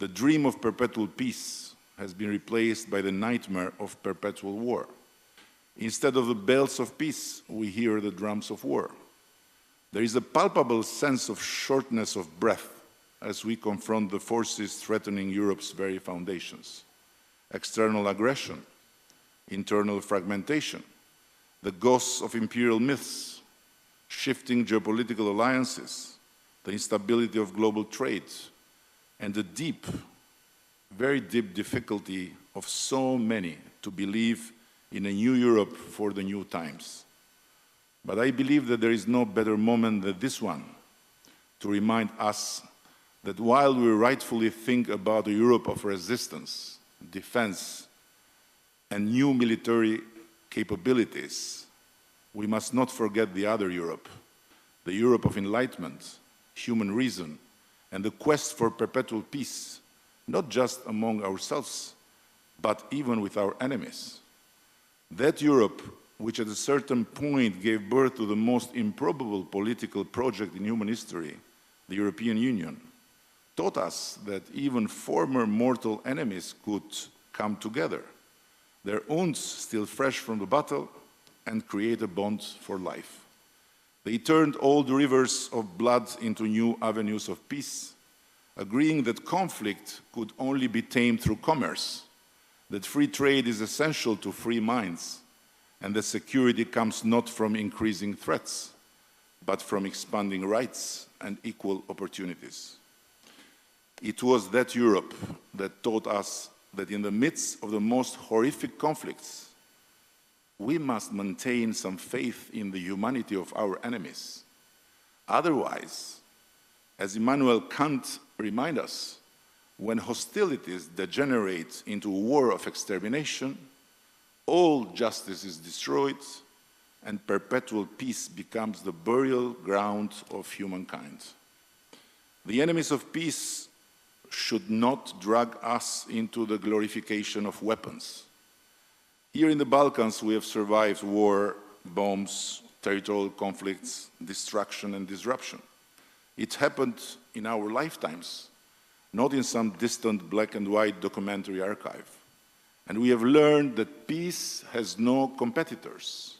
The dream of perpetual peace has been replaced by the nightmare of perpetual war. Instead of the bells of peace, we hear the drums of war. There is a palpable sense of shortness of breath as we confront the forces threatening Europe's very foundations. External aggression, internal fragmentation, the ghosts of imperial myths, shifting geopolitical alliances, the instability of global trade, and the deep, very deep difficulty of so many to believe in a new Europe for the new times. But I believe that there is no better moment than this one to remind us that while we rightfully think about a Europe of resistance, defense, and new military capabilities, we must not forget the other Europe, the Europe of enlightenment, human reason, and the quest for perpetual peace, not just among ourselves, but even with our enemies. That Europe, which at a certain point gave birth to the most improbable political project in human history, the European Union, taught us that even former mortal enemies could come together, their wounds still fresh from the battle, and create a bond for life. They turned old rivers of blood into new avenues of peace, agreeing that conflict could only be tamed through commerce, that free trade is essential to free minds, and that security comes not from increasing threats, but from expanding rights and equal opportunities. It was that Europe that taught us that in the midst of the most horrific conflicts, we must maintain some faith in the humanity of our enemies. Otherwise, as Immanuel Kant reminds us, when hostilities degenerate into a war of extermination, all justice is destroyed and perpetual peace becomes the burial ground of humankind. The enemies of peace should not drag us into the glorification of weapons. Here in the Balkans, we have survived war, bombs, territorial conflicts, destruction and disruption. It happened in our lifetimes, not in some distant black and white documentary archive. And we have learned that peace has no competitors.